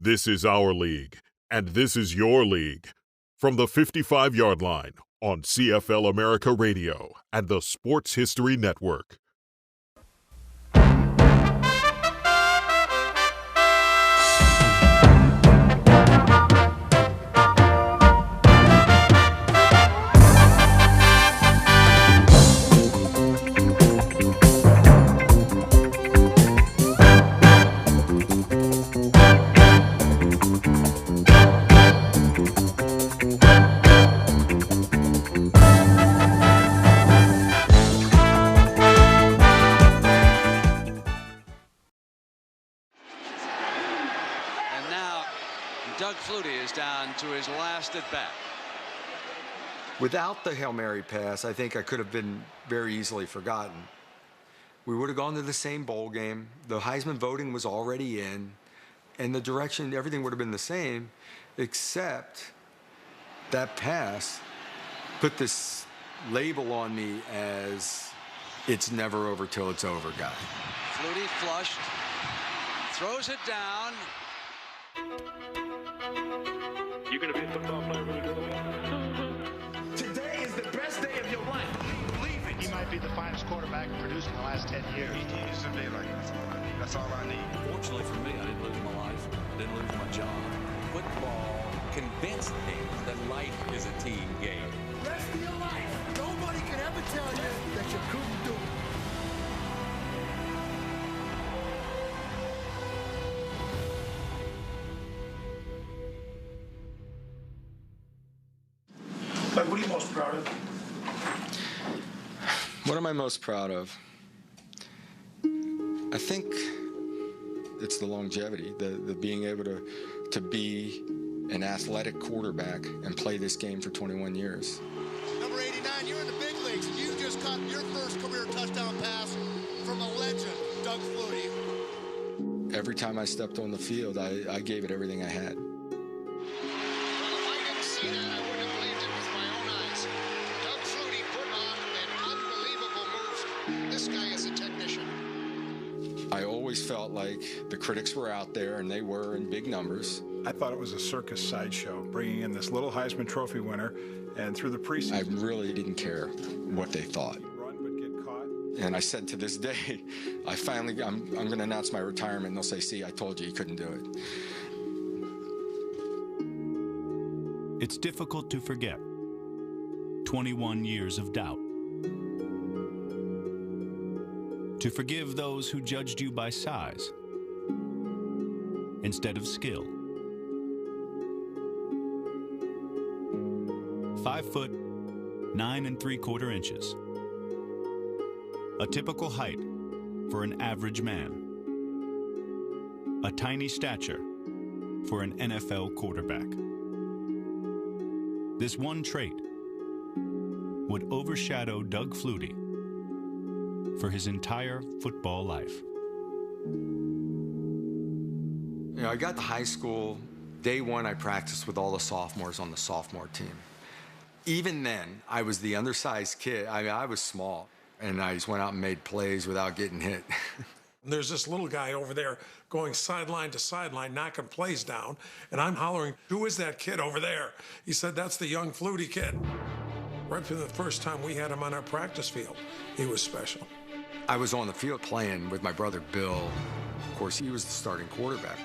This is our league, and this is your league. From the 55-yard line on CFL America Radio and the Sports History Network. Flutie is down to his last at bat. Without the Hail Mary pass, I think I could have been very easily forgotten. We would have gone to the same bowl game. The Heisman voting was already in, and the direction, everything would have been the same, except that pass put this label on me as it's never over till it's over guy. Flutie flushed, throws it down. You're going to be a football player when you grow up. Today is the best day of your life. Believe it. He might be the finest quarterback produced in the last 10 years. He needs to be like that. That's all I need. Fortunately for me, I didn't lose my life. I didn't lose my job. Football convinced me that life is a team game. Rest of your life, nobody can ever tell you that you couldn't do it. Like, what are you most proud of? What am I most proud of? I think it's the longevity, the being able to be an athletic quarterback and play this game for 21 years. Number 89, you're in the big leagues. You just caught your first career touchdown pass from a legend, Doug Flutie. Every time I stepped on the field, I gave it everything I had. Well, if I didn't see that, I wouldn't have believed it with my own eyes. Doug Flutie put on an unbelievable move. This guy is a technician. I always felt like the critics were out there, and they were in big numbers. I thought it was a circus sideshow, bringing in this little Heisman Trophy winner, and through the preseason, I really didn't care what they thought. Run but get caught. And I said to this day, I'm going to announce my retirement, and they'll say, "See, I told you couldn't do it." It's difficult to forget 21 years of doubt. To forgive those who judged you by size instead of skill. 5 foot, 9 3/4 inches. A typical height for an average man. A tiny stature for an NFL quarterback. This one trait would overshadow Doug Flutie for his entire football life. You know, I got to high school, day one I practiced with all the sophomores on the sophomore team. Even then, I was the undersized kid. I was small, and I just went out and made plays without getting hit. There's this little guy over there going sideline to sideline, knocking plays down, and I'm hollering, "Who is that kid over there?" He said, "That's the young Flutie kid." Right from the first time we had him on our practice field, he was special. I was on the field playing with my brother Bill. Of course, he was the starting quarterback.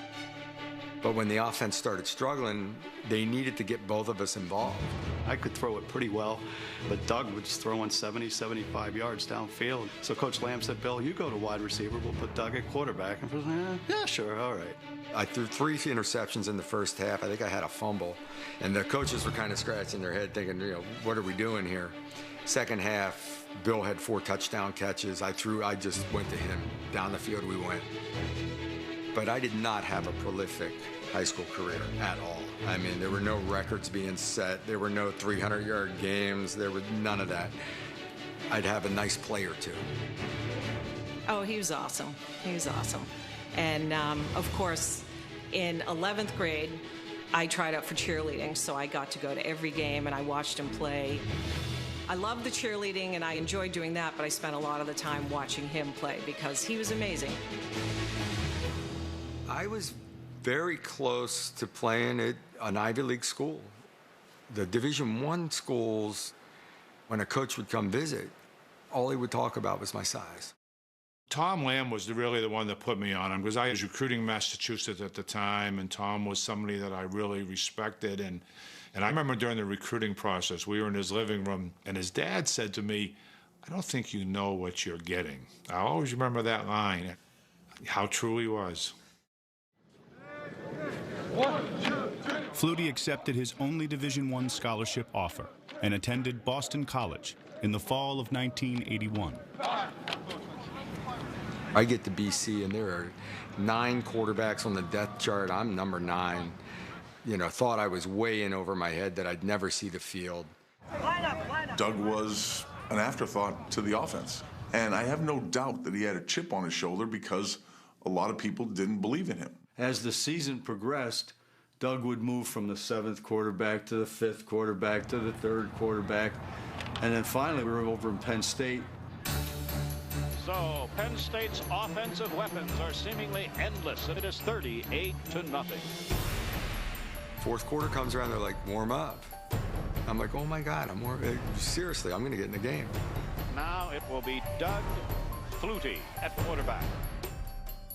But when the offense started struggling, they needed to get both of us involved. I could throw it pretty well, but Doug was throwing 70, 75 yards downfield. So Coach Lamb said, "Bill, you go to wide receiver. We'll put Doug at quarterback." And I was like, "Yeah, sure, all right." I threw 3 interceptions in the first half. I think I had a fumble. And the coaches were kind of scratching their head thinking, what are we doing here? Second half, Bill had 4 touchdown catches. I just went to him. Down the field we went. But I did not have a prolific high school career at all. I mean, there were no records being set. There were no 300-yard games. There was none of that. I'd have a nice play or two. Oh, he was awesome. He was awesome. And, of course, in 11th grade, I tried out for cheerleading, so I got to go to every game, and I watched him play. I loved the cheerleading, and I enjoyed doing that, but I spent a lot of the time watching him play because he was amazing. I was very close to playing at an Ivy League school. The Division I schools, when a coach would come visit, all he would talk about was my size. Tom Lamb was really the one that put me on him, because I was recruiting Massachusetts at the time, and Tom was somebody that I really respected. And I remember during the recruiting process, we were in his living room, and his dad said to me, "I don't think you know what you're getting." I always remember that line, how true he was. Flutie accepted his only Division I scholarship offer and attended Boston College in the fall of 1981. I get to BC, and there are 9 quarterbacks on the depth chart. I'm number 9. You know, thought I was way in over my head, that I'd never see the field. Doug was an afterthought to the offense. And I have no doubt that he had a chip on his shoulder because a lot of people didn't believe in him. As the season progressed, Doug would move from the 7th quarterback to the 5th quarterback to the 3rd quarterback. And then finally, we were over in Penn State. So Penn State's offensive weapons are seemingly endless, and it is 38-0. Fourth quarter comes around, they're like, warm up. I'm like, oh my God, seriously, I'm going to get in the game. Now it will be Doug Flutie at quarterback.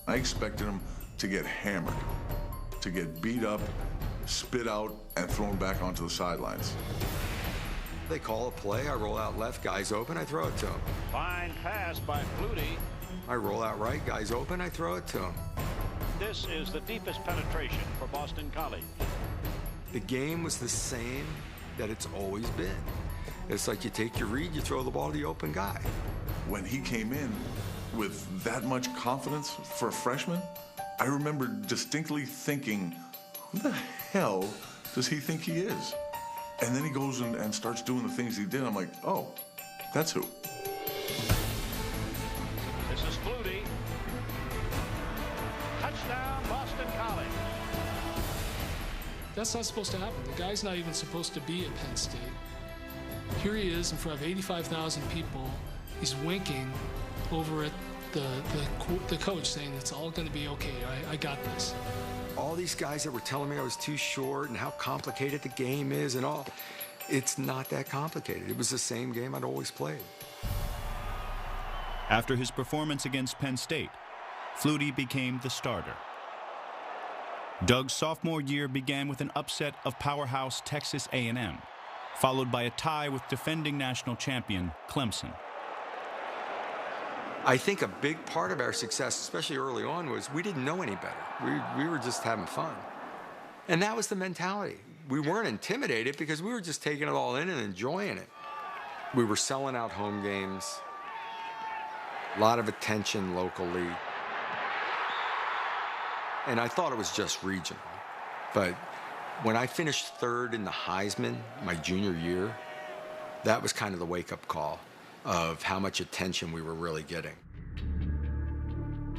I expected him to get hammered, to get beat up, spit out, and thrown back onto the sidelines. They call a play, I roll out left, guy's open, I throw it to him. Fine pass by Flutie. I roll out right, guy's open, I throw it to him. This is the deepest penetration for Boston College. The game was the same that it's always been. It's like you take your read, you throw the ball to the open guy. When he came in with that much confidence for a freshman, I remember distinctly thinking, who the hell does he think he is? And then he goes and starts doing the things he did. I'm like, oh, that's who. This is Flutie. Touchdown, Boston College. That's not supposed to happen. The guy's not even supposed to be at Penn State. Here he is in front of 85,000 people. He's winking over at the coach, saying it's all going to be okay. I got this. All these guys that were telling me I was too short and how complicated the game is and all, it's not that complicated. It was the same game I'd always played. After his performance against Penn State, Flutie became the starter. Doug's sophomore year began with an upset of powerhouse Texas A&M, followed by a tie with defending national champion Clemson. I think a big part of our success, especially early on, was we didn't know any better. We were just having fun. And that was the mentality. We weren't intimidated because we were just taking it all in and enjoying it. We were selling out home games, a lot of attention locally. And I thought it was just regional. But when I finished 3rd in the Heisman my junior year, that was kind of the wake-up call of how much attention we were really getting.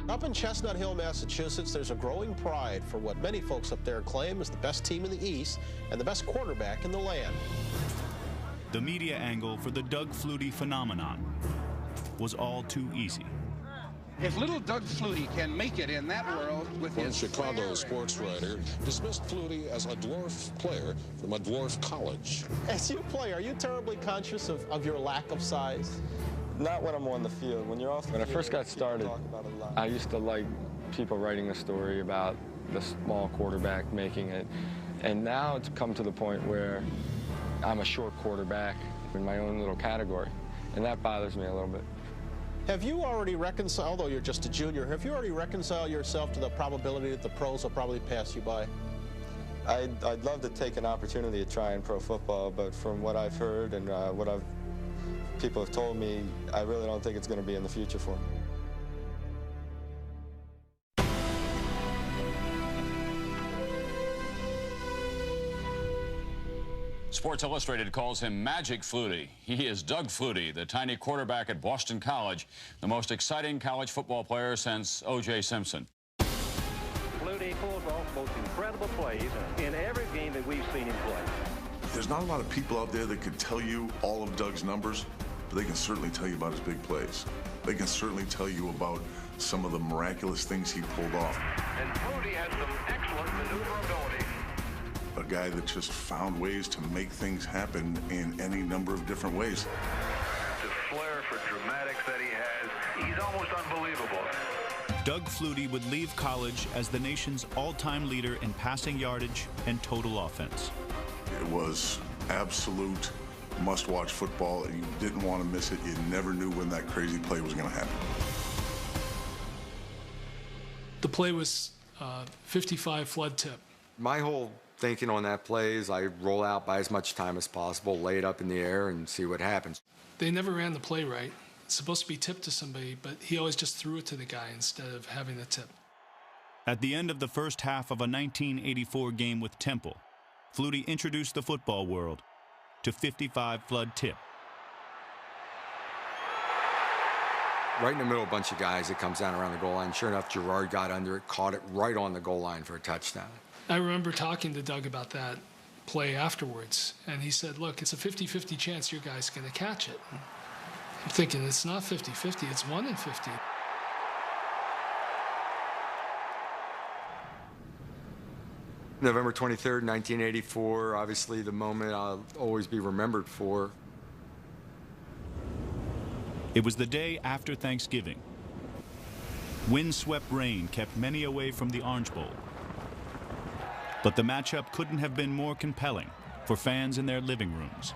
Up in Chestnut Hill, Massachusetts, there's a growing pride for what many folks up there claim is the best team in the East and the best quarterback in the land. The media angle for the Doug Flutie phenomenon was all too easy. If little Doug Flutie can make it in that world with One his Chicago sports writer dismissed Flutie as a dwarf player from a dwarf college. As you play, are you terribly conscious of your lack of size? Not when I'm on the field. When you're off. When I first got started, I used to like people writing a story about the small quarterback making it. And now it's come to the point where I'm a short quarterback in my own little category. And that bothers me a little bit. Have you already reconciled, although you're just a junior, have you already reconciled yourself to the probability that the pros will probably pass you by? I'd love to take an opportunity to try in pro football, but from what I've heard and what people have told me, I really don't think it's going to be in the future for me. Sports Illustrated calls him Magic Flutie. He is Doug Flutie, the tiny quarterback at Boston College, the most exciting college football player since O.J. Simpson. Flutie pulls off most incredible plays in every game that we've seen him play. There's not a lot of people out there that could tell you all of Doug's numbers, but they can certainly tell you about his big plays. They can certainly tell you about some of the miraculous things he pulled off. and Flutie has some excellent maneuverability. A guy that just found ways to make things happen in any number of different ways. The flair for dramatics that he has, he's almost unbelievable. Doug Flutie would leave college as the nation's all-time leader in passing yardage and total offense. It was absolute must-watch football. You didn't want to miss it. You never knew when that crazy play was going to happen. The play was 55 flood tip. My whole thinking on that play is I roll out, buy as much time as possible, lay it up in the air, and see what happens. They never ran the play right. It's supposed to be tipped to somebody, but he always just threw it to the guy instead of having the tip. At the end of the first half of a 1984 game with Temple, Flutie introduced the football world to 55 flood tip. Right in the middle, a bunch of guys, it comes down around the goal line. Sure enough, Gerard got under it, caught it right on the goal line for a touchdown. I remember talking to Doug about that play afterwards, and he said, look, it's a 50-50 chance your guy's going to catch it. I'm thinking it's not 50-50, it's 1 in 50. November 23rd, 1984, obviously the moment I'll always be remembered for. It was the day after Thanksgiving. Windswept rain kept many away from the Orange Bowl. But the matchup couldn't have been more compelling for fans in their living rooms.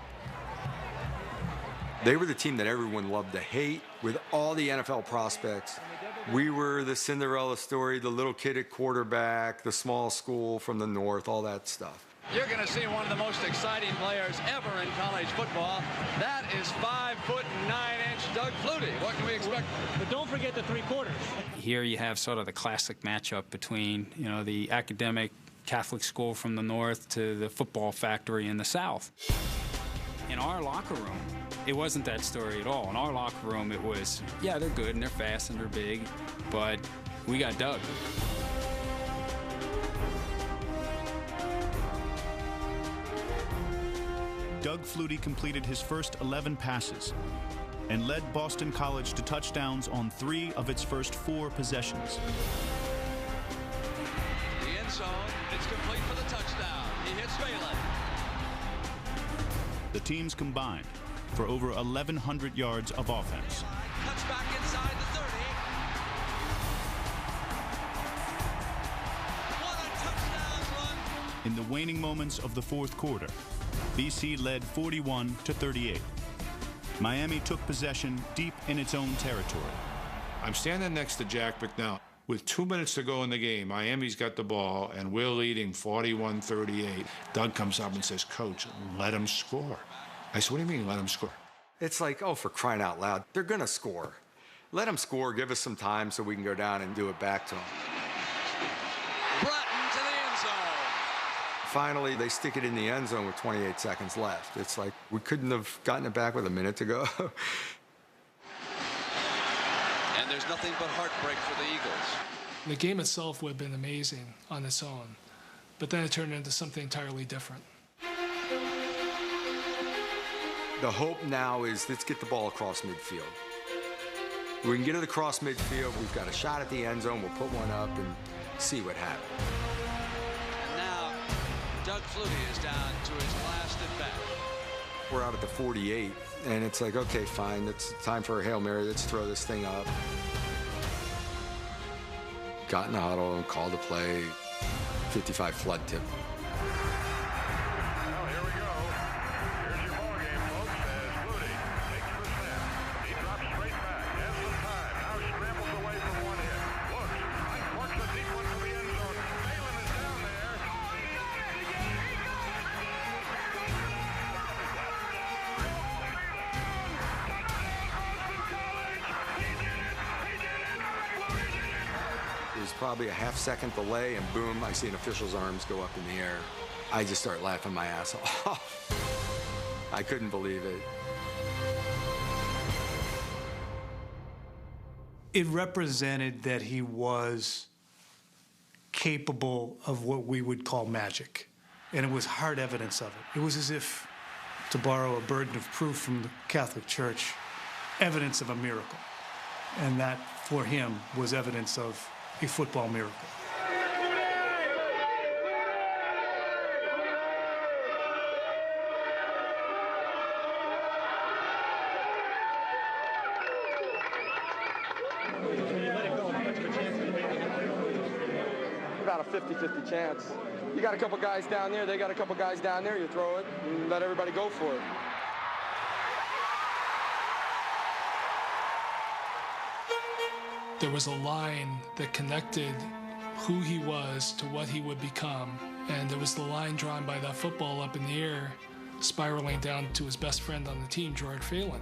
They were the team that everyone loved to hate with all the NFL prospects. We were the Cinderella story, the little kid at quarterback, the small school from the north, all that stuff. You're going to see one of the most exciting players ever in college football. That is 5'9" Doug Flutie. What can we expect? But don't forget the 3 quarters. Here you have sort of the classic matchup between, the academic Catholic school from the north to the football factory in the south. In our locker room, it wasn't that story at all. In our locker room, it was, yeah, they're good and they're fast and they're big, but we got Doug. Doug Flutie completed his first 11 passes and led Boston College to touchdowns on 3 of its first 4 possessions. The end zone, it's complete for the touchdown. He hits Phelan. The teams combined for over 1,100 yards of offense. Cuts back inside the 30. What a touchdown run. In the waning moments of the fourth quarter, BC led 41-38. Miami took possession deep in its own territory. I'm standing next to Jack McNell. With 2 minutes to go in the game, Miami's got the ball, and we're leading 41-38. Doug comes up and says, Coach, let him score. I said, what do you mean, let him score? It's like, oh, for crying out loud, they're going to score. Let them score, give us some time so we can go down and do it back to them. Bratton to the end zone. Finally, they stick it in the end zone with 28 seconds left. It's like we couldn't have gotten it back with a minute to go. And there's nothing but heartbreak for the Eagles. The game itself would have been amazing on its own, but then it turned into something entirely different. The hope now is let's get the ball across midfield. We can get it across midfield. We've got a shot at the end zone. We'll put one up and see what happens. And now, Doug Flutie is down to his last at bat. We're out at the 48, and it's like, okay, fine. It's time for a Hail Mary. Let's throw this thing up. Got in the huddle and called the play. 55 flood tip. Probably a half-second delay, and boom, I see an official's arms go up in the air. I just start laughing my ass off. I couldn't believe it. It represented that he was capable of what we would call magic, and it was hard evidence of it. It was as if, to borrow a burden of proof from the Catholic Church, evidence of a miracle. And that, for him, was evidence of a football miracle. 50-50 chance. You got a couple guys down there, they got a couple guys down there, you throw it and let everybody go for it. There was a line that connected who he was to what he would become, and there was the line drawn by that football up in the air, spiraling down to his best friend on the team, George Phelan.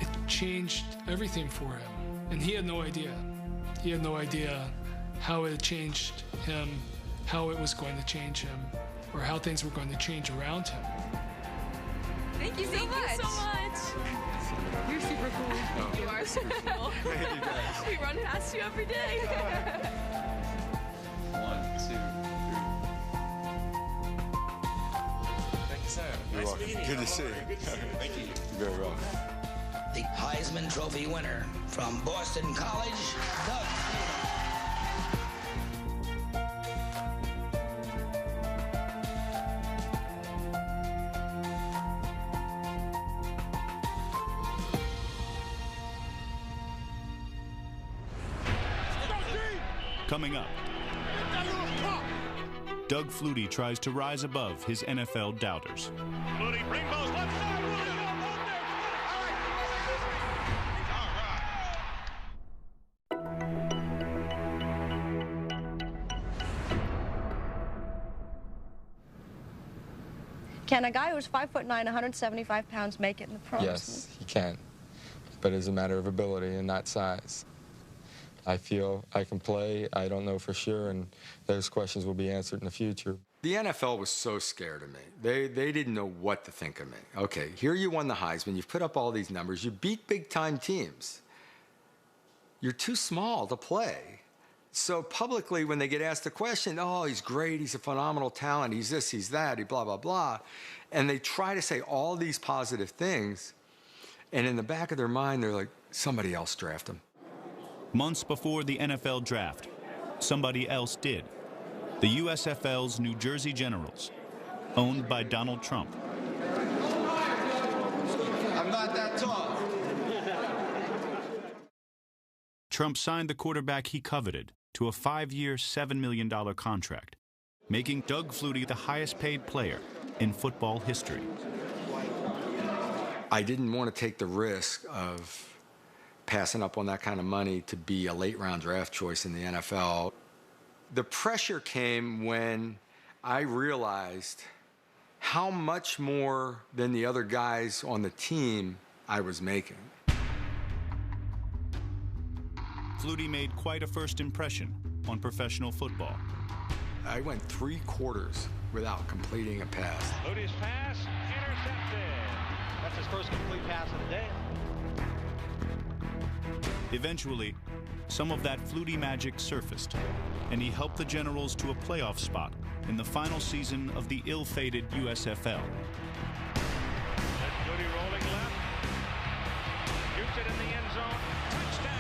It changed everything for him, and he had no idea. He had no idea how it had changed him, how it was going to change him, or how things were going to change around him. Thank you so much. You're super cool. You are super cool. Thank you guys. We run past you every day. 1, 2, 3. Thank you, sir. You're Nice welcome. meeting you. Good to see you. Good to see you. Thank you. You're very welcome. The Heisman Trophy winner from Boston College, Doug. Coming up, Doug Flutie tries to rise above his NFL doubters. Flutie, bring those left side. Can a guy who's 5'9", 175 pounds make it in the pros? Yes, he can, but it's a matter of ability and not size. I feel I can play. I don't know for sure, and those questions will be answered in the future. The NFL was so scared of me. They didn't know what to think of me. Okay, here you won the Heisman. You've put up all these numbers. You beat big-time teams. You're too small to play. So publicly, when they get asked the question, oh, he's great, he's a phenomenal talent, he's this, he's that, he blah, blah, blah, and they try to say all these positive things, and in the back of their mind, they're like, somebody else draft him. Months before the NFL draft, somebody else did. The USFL's New Jersey Generals, owned by Donald Trump. I'm not that tall. Trump signed the quarterback he coveted to a 5-year, $7 million contract, making Doug Flutie the highest-paid player in football history. I didn't want to take the risk of passing up on that kind of money to be a late-round draft choice in the NFL. The pressure came when I realized how much more than the other guys on the team I was making. Flutie made quite a first impression on professional football. I went 3 quarters without completing a pass. Flutie's pass intercepted. That's his first complete pass of the day. Eventually, some of that Flutie magic surfaced, and he helped the Generals to a playoff spot in the final season of the ill-fated USFL. Flutie rolling left. Shoots it in the end zone. Touchdown.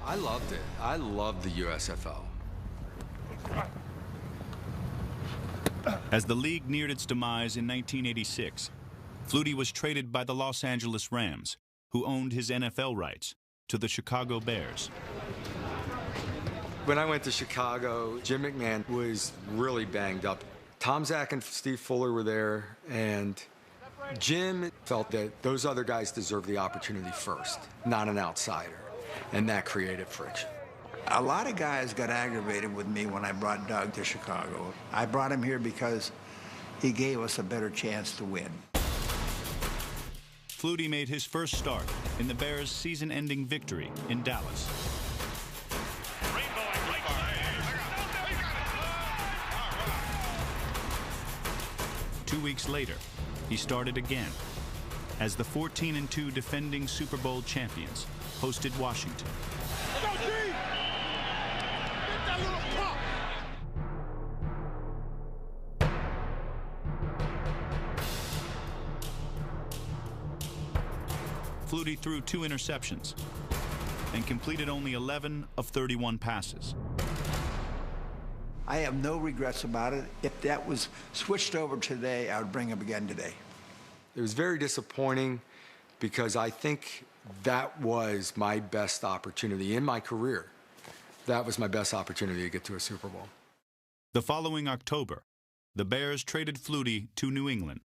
I loved it. I loved the USFL. As the league neared its demise in 1986, Flutie was traded by the Los Angeles Rams, who owned his NFL rights, to the Chicago Bears. When I went to Chicago, Jim McMahon was really banged up. Tom Zach and Steve Fuller were there, and Jim felt that those other guys deserved the opportunity first, not an outsider, and that created friction. A lot of guys got aggravated with me when I brought Doug to Chicago. I brought him here because he gave us a better chance to win. Flutie made his first start in the Bears' season-ending victory in Dallas. 2 weeks later, he started again as the 14-2 defending Super Bowl champions hosted Washington. Flutie threw 2 interceptions and completed only 11 of 31 passes. I have no regrets about it. If that was switched over today, I would bring him again today. It was very disappointing because I think that was my best opportunity in my career that was my best opportunity to get to a Super Bowl. The following October, the Bears traded Flutie to New England.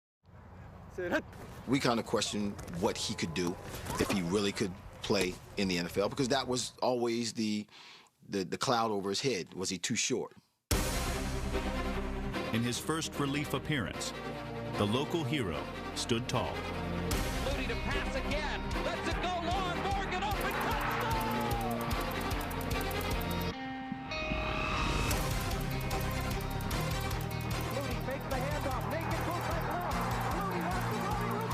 We kind of questioned what he could do, if he really could play in the NFL, because that was always the cloud over his head. Was he too short? In his first relief appearance, the local hero stood tall. Flutie to pass again. Lets it go long. Morgan open. Touchdown! Flutie fakes the handoff. Naked goes back left. Flutie has the running room.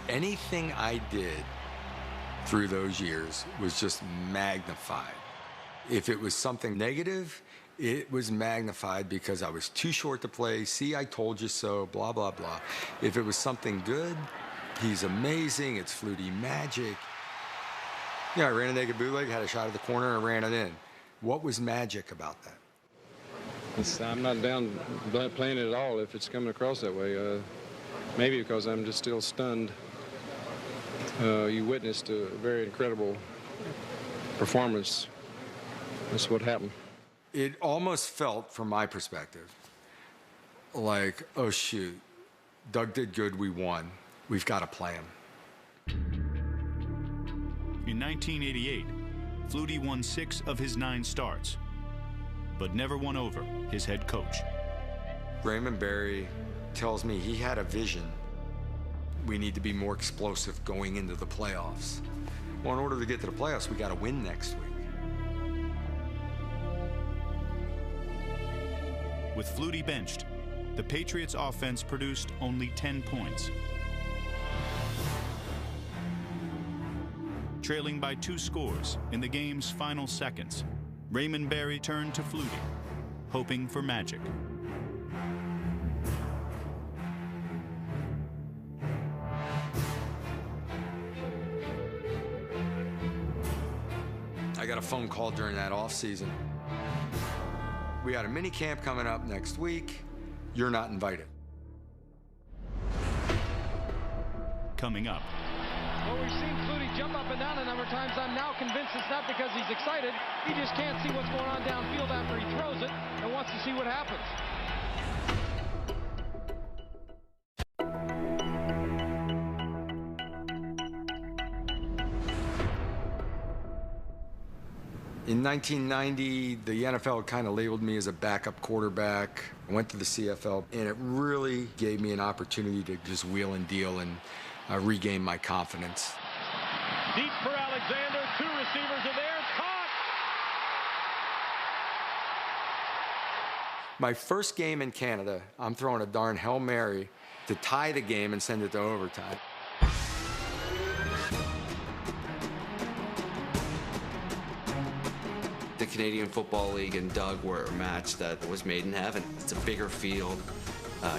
Anything I did through those years was just magnified. If it was something negative, it was magnified because I was too short to play. See, I told you so, blah, blah, blah. If it was something good, he's amazing, it's Flutie magic. Yeah, I ran a naked bootleg, had a shot at the corner, and ran it in. What was magic about that? I'm not down playing it at all if it's coming across that way. Maybe because I'm just still stunned. You witnessed a very incredible performance. That's what happened. It almost felt, from my perspective, like, oh shoot, Doug did good, we won. We've got to play him. In 1988, Flutie won 6 of his 9 starts, but never won over his head coach. Raymond Berry tells me he had a vision. We need to be more explosive going into the playoffs. Well, in order to get to the playoffs, we got to win next week. With Flutie benched, the Patriots offense produced only 10 points. Trailing by 2 scores in the game's final seconds, Raymond Berry turned to Flutie, hoping for magic. I got a phone call during that offseason. We got a mini camp coming up next week. You're not invited. Coming up. Well, we've seen Flutie jump up and down a number of times. I'm now convinced it's not because he's excited. He just can't see what's going on downfield after he throws it and wants to see what happens. In 1990, the NFL kind of labeled me as a backup quarterback. I went to the CFL, and it really gave me an opportunity to just wheel and deal and regain my confidence. Deep for Alexander. 2 receivers are there. Caught! My first game in Canada, I'm throwing a darn Hail Mary to tie the game and send it to overtime. The Canadian Football League and Doug were a match that was made in heaven. It's a bigger field.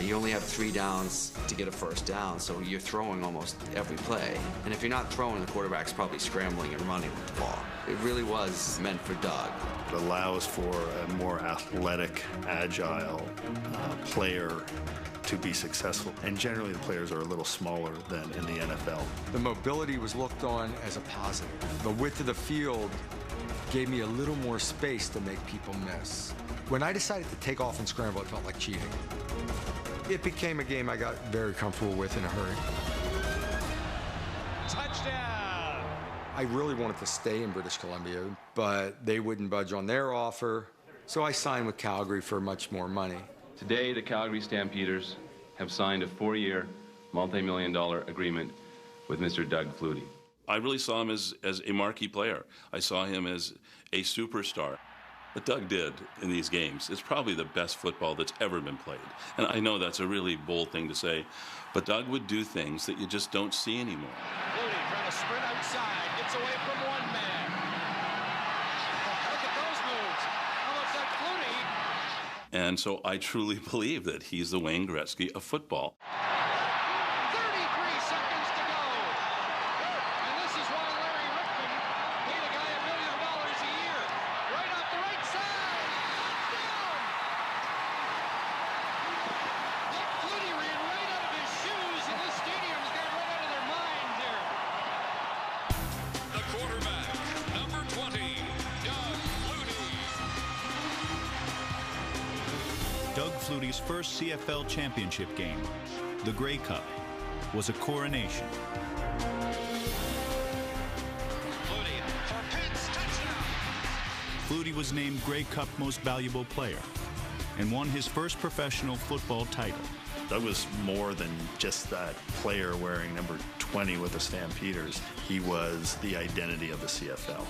You only have 3 downs to get a first down, so you're throwing almost every play. And if you're not throwing, the quarterback's probably scrambling and running with the ball. It really was meant for Doug. It allows for a more athletic, agile player to be successful. And generally, the players are a little smaller than in the NFL. The mobility was looked on as a positive. The width of the field gave me a little more space to make people miss. When I decided to take off and scramble, it felt like cheating. It became a game I got very comfortable with in a hurry. Touchdown! I really wanted to stay in British Columbia, but they wouldn't budge on their offer, so I signed with Calgary for much more money. Today, the Calgary Stampeders have signed a 4-year, multi-million-dollar agreement with Mr. Doug Flutie. I really saw him as a marquee player. I saw him as a superstar. What Doug did in these games is probably the best football that's ever been played. And I know that's a really bold thing to say, but Doug would do things that you just don't see anymore. Flutie trying to sprint outside, gets away from one man. Look at those moves. Almost like Flutie. And so I truly believe that he's the Wayne Gretzky of football. 33 seconds to go. And this is why Larry Rickman paid a guy $1 million a year. Right off the right side. Down. Flutie ran right out of Flutie's first CFL championship game, the Grey Cup, was a coronation. Flutie for Pitts, touchdown. Flutie was named Grey Cup Most Valuable Player and won his first professional football title. Doug was more than just that player wearing number 20 with the Stampeders. He was the identity of the CFL.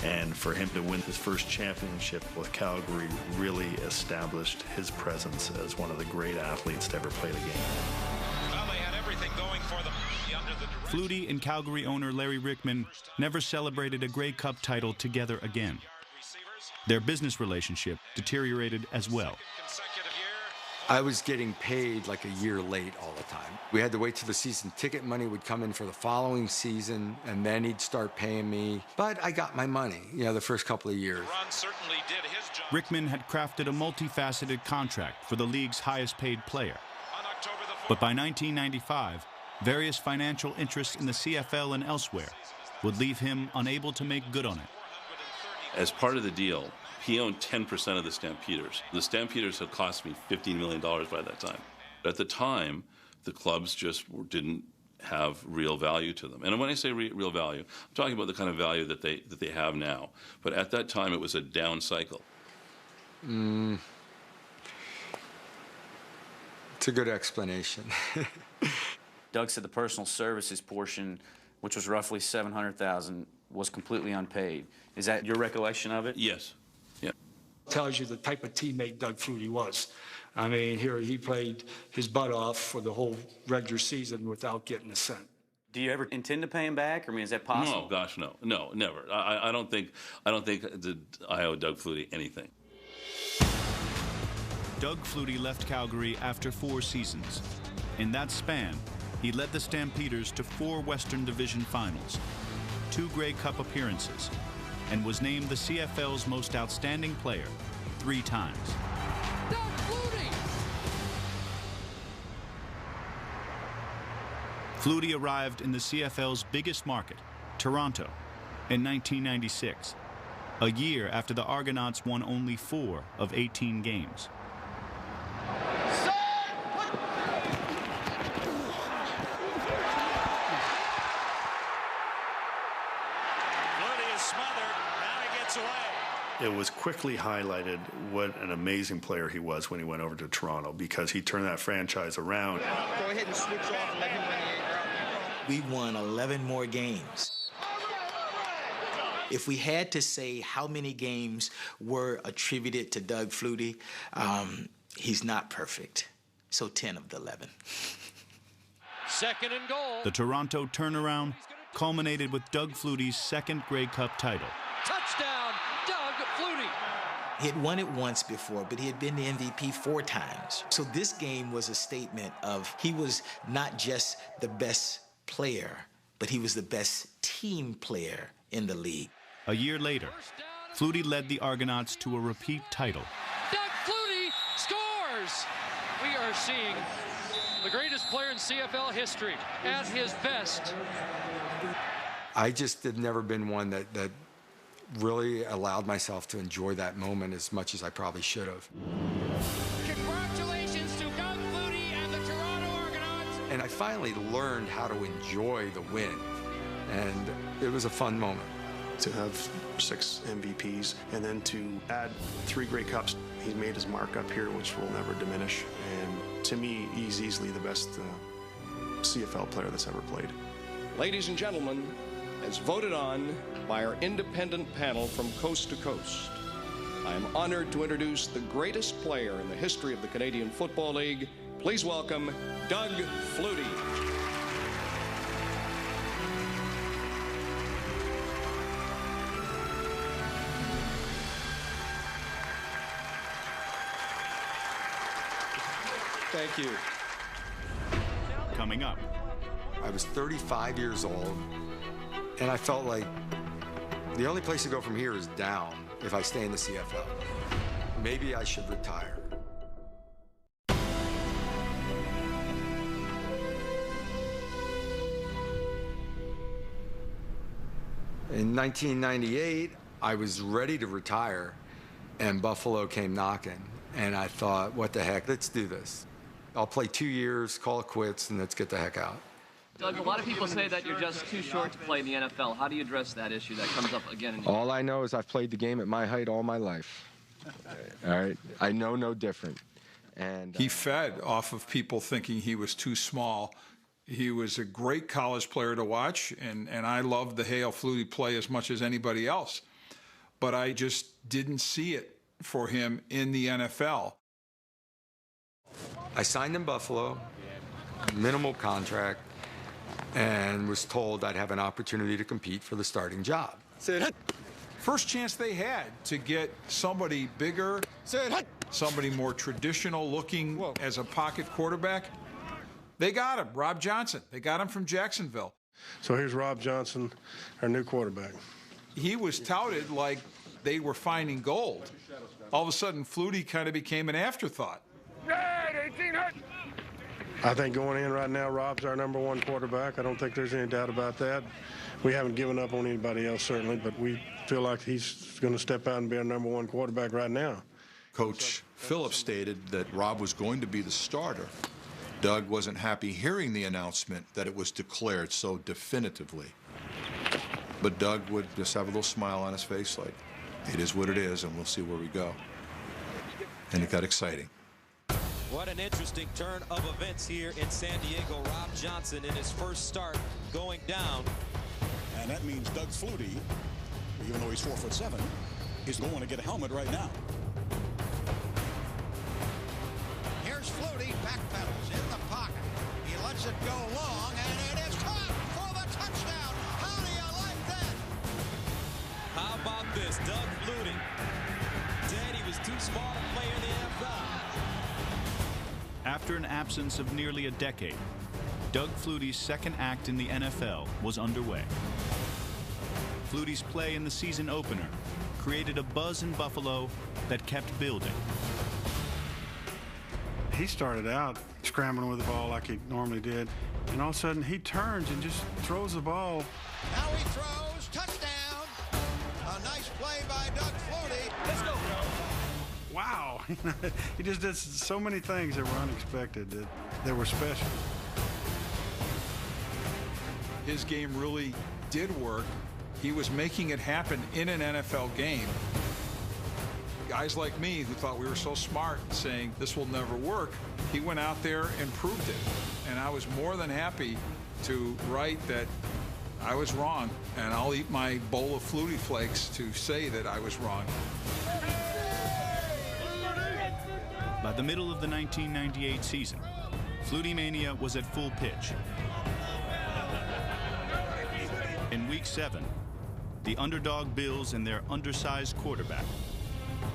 And for him to win his first championship with Calgary really established his presence as one of the great athletes to ever play the game. Well, they had everything going for them under the direction. Flutie and Calgary owner Larry Rickman never celebrated a Grey Cup title together again. Their business relationship deteriorated as well. I was getting paid like a year late all the time. We had to wait till the season ticket money would come in for the following season, and then he'd start paying me. But I got my money, the first couple of years. Ron certainly did his job. Rickman had crafted a multifaceted contract for the league's highest paid player. But by 1995, various financial interests in the CFL and elsewhere would leave him unable to make good on it. As part of the deal, he owned 10% of the Stampeders. The Stampeders had cost me $15 million by that time. At the time, the clubs just didn't have real value to them. And when I say real value, I'm talking about the kind of value that they have now. But at that time, it was a down cycle. It's a good explanation. Doug said the personal services portion, which was roughly $700,000, was completely unpaid. Is that your recollection of it? Yes. Yeah. Tells you the type of teammate Doug Flutie was. I mean, here he played his butt off for the whole regular season without getting a cent. Do you ever intend to pay him back? I mean, is that possible? No, gosh, no. No, never. I don't think that I owe Doug Flutie anything. Doug Flutie left Calgary after 4 seasons. In that span, he led the Stampeders to 4 Western Division finals, 2 Grey Cup appearances, and was named the CFL's most outstanding player 3 times. Doug Flutie! Flutie arrived in the CFL's biggest market, Toronto, in 1996, a year after the Argonauts won only 4 of 18 games. It was quickly highlighted what an amazing player he was when he went over to Toronto, because he turned that franchise around. Go ahead and switch off and let him win the 8 round. We won 11 more games. If we had to say how many games were attributed to Doug Flutie, he's not perfect. So 10 of the 11. Second and goal. The Toronto turnaround culminated with Doug Flutie's second Grey Cup title. Touchdown, Doug Flutie. He had won it once before, but he had been the MVP 4 times. So this game was a statement of he was not just the best player, but he was the best team player in the league. A year later, Flutie led the Argonauts to a repeat title. Doug Flutie scores! We are seeing the greatest player in CFL history at his best. I just had never been one that really allowed myself to enjoy that moment as much as I probably should have. Congratulations to Doug Flutie and the Toronto Argonauts. And I finally learned how to enjoy the win, and it was a fun moment. To have 6 MVPs and then to add 3 Grey Cups, he's made his mark up here, which will never diminish. And to me, he's easily the best CFL player that's ever played. Ladies and gentlemen, as voted on by our independent panel from coast to coast, I am honored to introduce the greatest player in the history of the Canadian Football League. Please welcome Doug Flutie. Thank you. Coming up. I was 35 years old, and I felt like the only place to go from here is down if I stay in the CFL. Maybe I should retire. In 1998, I was ready to retire, and Buffalo came knocking. And I thought, what the heck, let's do this. I'll play 2 years, call it quits, and let's get the heck out. Doug, a lot of people say that you're just too short to play in the NFL. How do you address that issue that comes up again and again? All I know is I've played the game at my height all my life. All right? I know no different. And he fed off of people thinking he was too small. He was a great college player to watch, and I loved the Hale Flutie play as much as anybody else. But I just didn't see it for him in the NFL. I signed in Buffalo, minimal contract, and was told I'd have an opportunity to compete for the starting job. First chance they had to get somebody bigger, somebody more traditional looking as a pocket quarterback. They got him, Rob Johnson. They got him from Jacksonville. So here's Rob Johnson, our new quarterback. He was touted like they were finding gold. All of a sudden, Flutie kind of became an afterthought. I think going in right now, Rob's our #1 quarterback. I don't think there's any doubt about that. We haven't given up on anybody else, certainly, but we feel like he's going to step out and be our #1 quarterback right now. Coach Phillips stated that Rob was going to be the starter. Doug wasn't happy hearing the announcement that it was declared so definitively. But Doug would just have a little smile on his face like, it is what it is, and we'll see where we go. And it got exciting. What an interesting turn of events here in San Diego. Rob Johnson in his first start going down. And that means Doug Flutie, even though he's 4'7", is going to get a helmet right now. Here's Flutie, backpedals in the pocket. He lets it go long, and it is caught for the touchdown. How do you like that? How about this? Doug Flutie said he was too small to play in the NFL. After an absence of nearly a decade, Doug Flutie's second act in the NFL was underway. Flutie's play in the season opener created a buzz in Buffalo that kept building. He started out scrambling with the ball like he normally did, and all of a sudden he turns and just throws the ball. Now he throws, touchdown. A nice play by Doug Flutie. Let's go. Wow. He just did so many things that were unexpected, that were special. His game really did work. He was making it happen in an NFL game. Guys like me who thought we were so smart saying this will never work, he went out there and proved it. And I was more than happy to write that I was wrong, and I'll eat my bowl of Flutie Flakes to say that I was wrong. By the middle of the 1998 season, Flutie Mania was at full pitch. In Week 7, the underdog Bills and their undersized quarterback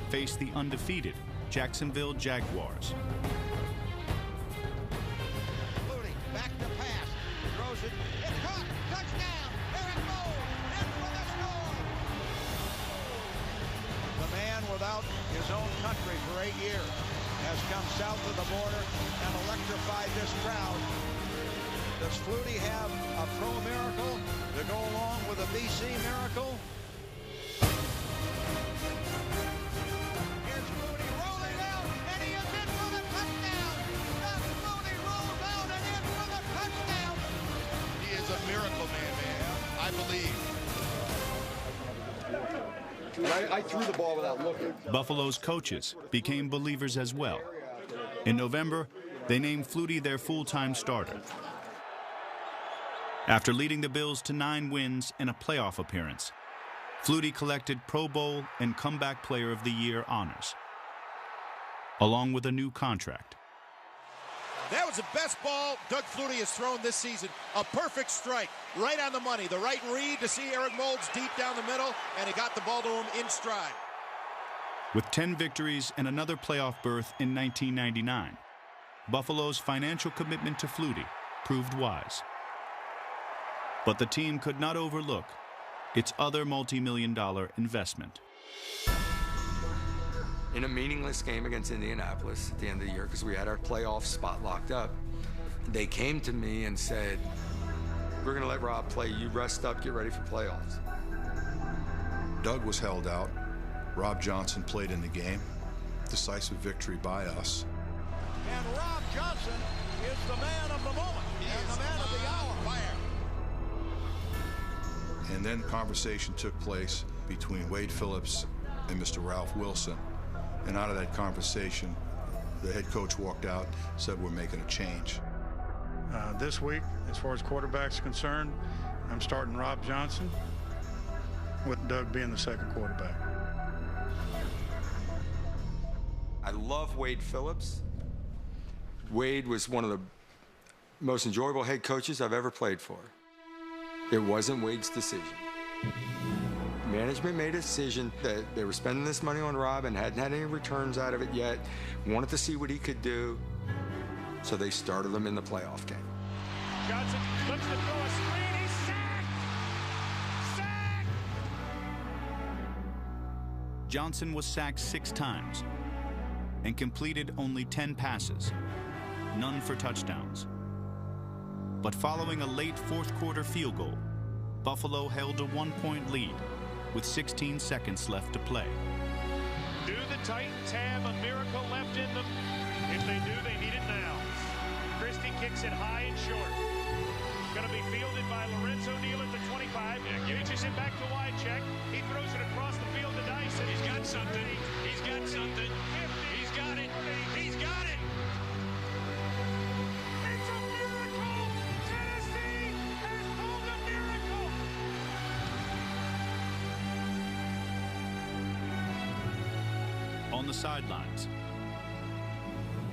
faced the undefeated Jacksonville Jaguars. Flutie, back to pass. Throws it. It's caught. Touchdown. Eric Moe in for the score. The man without his own country for 8 years has come south of the border and electrified this crowd. Does Flutie have a pro miracle to go along with a BC miracle? Here's Flutie rolling out, and he is in for the touchdown. Doug Flutie rolls out and in for the touchdown. He is a miracle man, I believe. I threw the ball without looking. Buffalo's coaches became believers as well. In November, they named Flutie their full-time starter. After leading the Bills to 9 wins and a playoff appearance, Flutie collected Pro Bowl and Comeback Player of the Year honors, along with a new contract. That was the best ball Doug Flutie has thrown this season. A perfect strike, right on the money. The right read to see Eric Moulds deep down the middle, and he got the ball to him in stride. With 10 victories and another playoff berth in 1999, Buffalo's financial commitment to Flutie proved wise. But the team could not overlook its other multi-million-dollar investment. In a meaningless game against Indianapolis at the end of the year, because we had our playoff spot locked up, they came to me and said, we're going to let Rob play. You rest up, get ready for playoffs. Doug was held out. Rob Johnson played in the game. decisive victory by us. And Rob Johnson is the man of the moment and the man of the hour. Fire. And then conversation took place between Wade Phillips and Mr. Ralph Wilson. And out of that conversation, the head coach walked out, said, we're making a change. This week, as far as quarterback's concerned, I'm starting Rob Johnson, with Doug being the second quarterback. I love Wade Phillips. Wade was one of the most enjoyable head coaches I've ever played for. It wasn't Wade's decision. Management made a decision that they were spending this money on Rob and hadn't had any returns out of it yet, wanted to see what he could do, so they started him in the playoff game. Johnson looks to throw a screen. He's sacked! Sacked! Johnson was sacked 6 times and completed only 10 passes, none for touchdowns. But following a late fourth-quarter field goal, Buffalo held a 1-point lead with 16 seconds left to play. Do the Titans have a miracle left in them? If they do, they need it now. Christie kicks it high and short. Going to be fielded by Lorenzo Neal at the 25. Pitches it back to Wycheck. He throws it across the field to Dyson. He's got something. He's got something. He's got it. He's got it. It's a miracle. Tennessee has pulled a miracle. On the sidelines,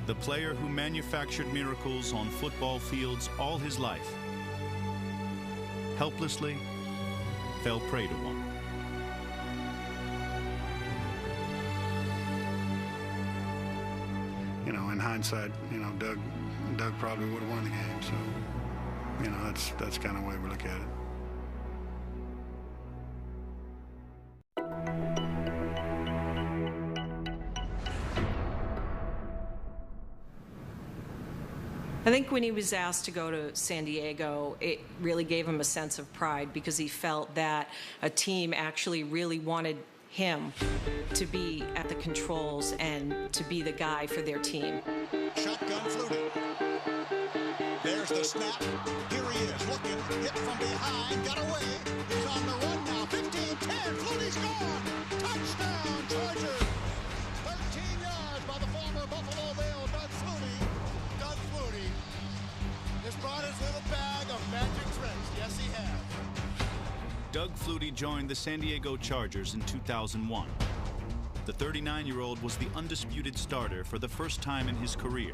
the player who manufactured miracles on football fields all his life helplessly fell prey to one. You know, in hindsight, you know, Doug probably would have won the game. So, you know, that's kind of the way we look at it. I think when he was asked to go to San Diego, it really gave him a sense of pride because he felt that a team actually really wanted him to be at the controls and to be the guy for their team. Shotgun Flutie. There's the snap. Here he is looking. Hit from behind. Got away. He's on the run now. 15-10. Flutie's gone. Touchdown, Chargers. 13 yards by the former Buffalo Bill, Doug Flutie. Doug Flutie has brought his little bag of magic tricks. Yes, he has. Doug Flutie joined the San Diego Chargers in 2001. The 39-year-old was the undisputed starter for the first time in his career.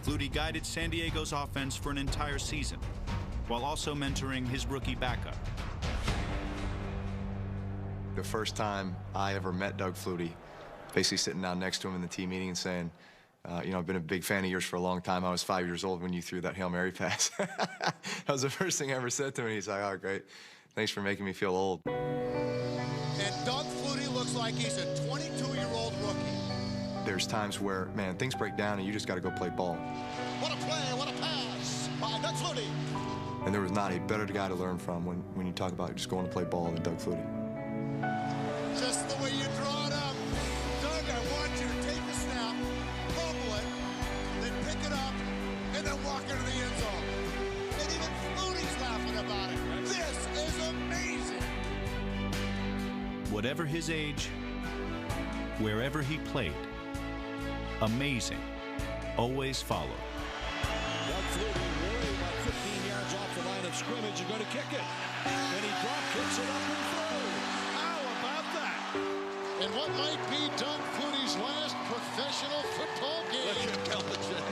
Flutie guided San Diego's offense for an entire season, while also mentoring his rookie backup. The first time I ever met Doug Flutie, basically sitting down next to him in the team meeting and saying, you know, I've been a big fan of yours for a long time. I was 5 years old when you threw that Hail Mary pass. That was the first thing I ever said to him. He's like, oh, great. Thanks for making me feel old. And Doug Flutie looks like he's a 22-year-old rookie. There's times where, man, things break down and you just got to go play ball. What a play, what a pass by Doug Flutie. And there was not a better guy to learn from when you talk about just going to play ball than Doug Flutie. Just the way you draw it up. Doug, I want you to take the snap, fumble it, then pick it up, and then walk into the end zone. And even Flutie's laughing about it. This is amazing. Whatever his age, wherever he played, amazing always followed. Doug Flutie worried about 15 yards off the line of scrimmage. You're going to kick it. And he drop kicks it up and through. How about that? And what might be Doug Flutie's last professional football game. Look at Belichick.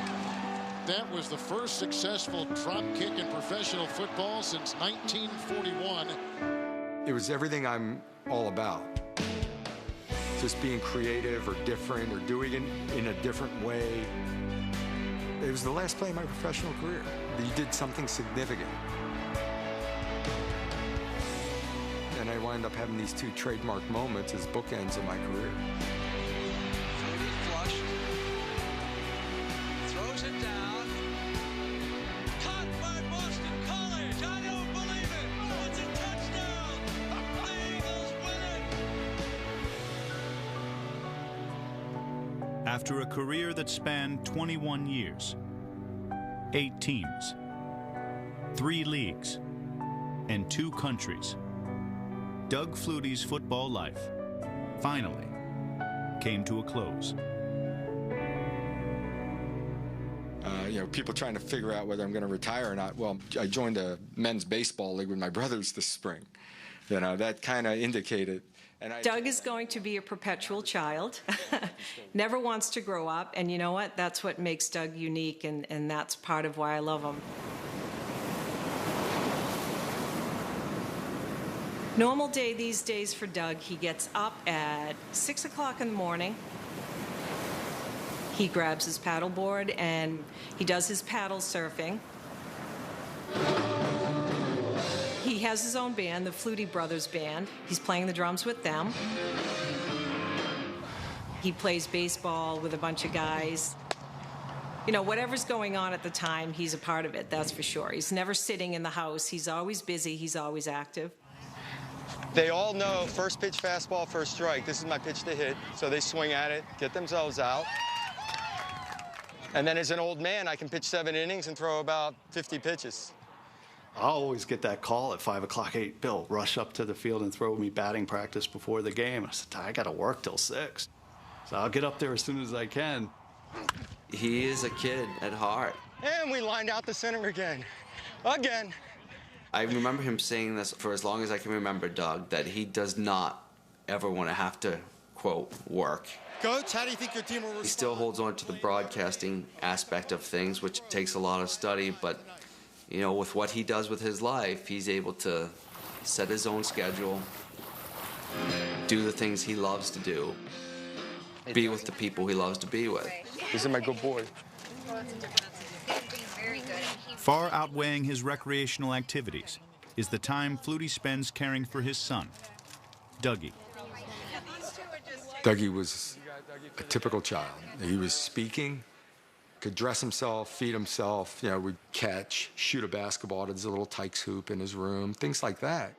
That was the first successful drop kick in professional football since 1941. It was everything I'm all about. Just being creative or different or doing it in a different way. It was the last play of my professional career. You did something significant. And I wind up having these two trademark moments as bookends of my career. Flush. Throws it down. Caught by Boston College. I don't believe it. Oh, it's a touchdown. The Eagles win it. After a career that spanned 21 years, 8 teams, 3 leagues, and 2 countries, Doug Flutie's football life finally came to a close. People trying to figure out whether I'm going to retire or not. Well, I joined a men's baseball league with my brothers this spring. That kind of indicated. Doug is going to be a perpetual child, never wants to grow up, and you know what? That's what makes Doug unique, and that's part of why I love him. Normal day these days for Doug, he gets up at 6 o'clock in the morning. He grabs his paddleboard and he does his paddle surfing. He has his own band, the Flutie Brothers Band. He's playing the drums with them. He plays baseball with a bunch of guys. Whatever's going on at the time, he's a part of it, that's for sure. He's never sitting in the house. He's always busy. He's always active. They all know first pitch fastball, first strike. This is my pitch to hit. So they swing at it, get themselves out. And then as an old man, I can pitch 7 innings and throw about 50 pitches. I'll always get that call at 5 o'clock. Hey, Bill, rush up to the field and throw me batting practice before the game. I said, I got to work till 6. So I'll get up there as soon as I can. He is a kid at heart. And we lined out the center again. Again. I remember him saying this for as long as I can remember, Doug, that he does not ever want to have to, quote, work. Coach, how do you think your team will respond? He still holds on to the broadcasting aspect of things, which takes a lot of study, but, with what he does with his life, he's able to set his own schedule, do the things he loves to do, be with the people he loves to be with. These are my good boys. Far outweighing his recreational activities is the time Flutie spends caring for his son, Dougie. Dougie was a typical child. He was speaking, could dress himself, feed himself, would catch, shoot a basketball at his little Tykes hoop in his room, things like that.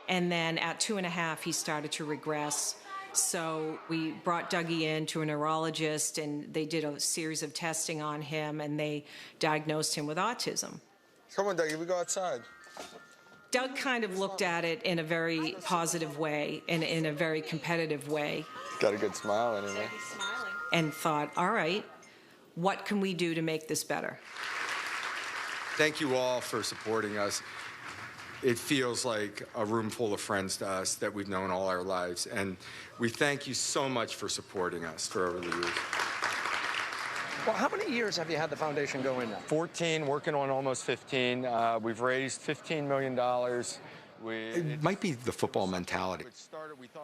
And then at 2.5, he started to regress. So we brought Dougie in to a neurologist, and they did a series of testing on him, and they diagnosed him with autism. Come on, Dougie, we go outside. Doug kind of looked at it in a very positive way and in a very competitive way. Got a good smile anyway. And thought, all right, what can we do to make this better? Thank you all for supporting us. It feels like a room full of friends to us that we've known all our lives. And we thank you so much for supporting us for over the years. Well, how many years have you had the foundation going now? 14, working on almost 15. We've raised $15 million. It might be the football mentality.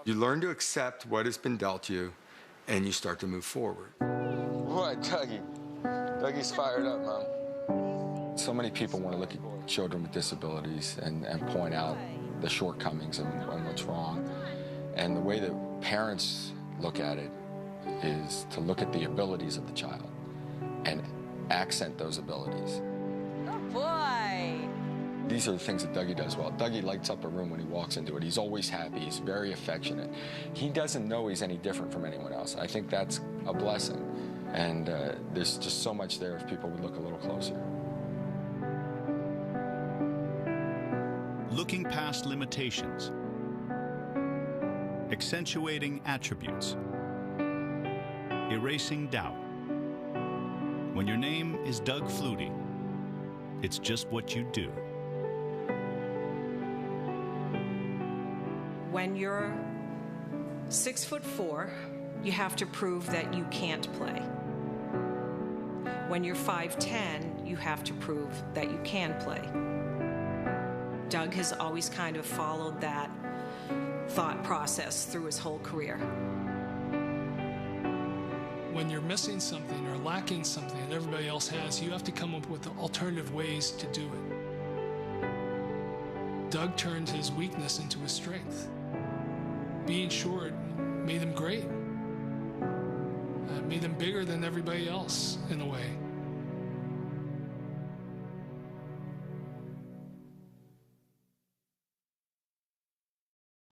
You learn to accept what has been dealt you, and you start to move forward. What, Dougie? Dougie's fired up, Mom. So many people want to look at children with disabilities and point out the shortcomings and what's wrong. And the way that parents look at it is to look at the abilities of the child and accent those abilities. Oh, boy. These are the things that Dougie does well. Dougie lights up a room when he walks into it. He's always happy. He's very affectionate. He doesn't know he's any different from anyone else. I think that's a blessing. And there's just so much there if people would look a little closer. Looking past limitations, accentuating attributes, erasing doubt. When your name is Doug Flutie, it's just what you do. When you're 6'4", you have to prove that you can't play. When you're 5'10", you have to prove that you can play. Doug has always kind of followed that thought process through his whole career. When you're missing something or lacking something that everybody else has, you have to come up with alternative ways to do it. Doug turned his weakness into his strength. Being short made him great. Made him bigger than everybody else in a way.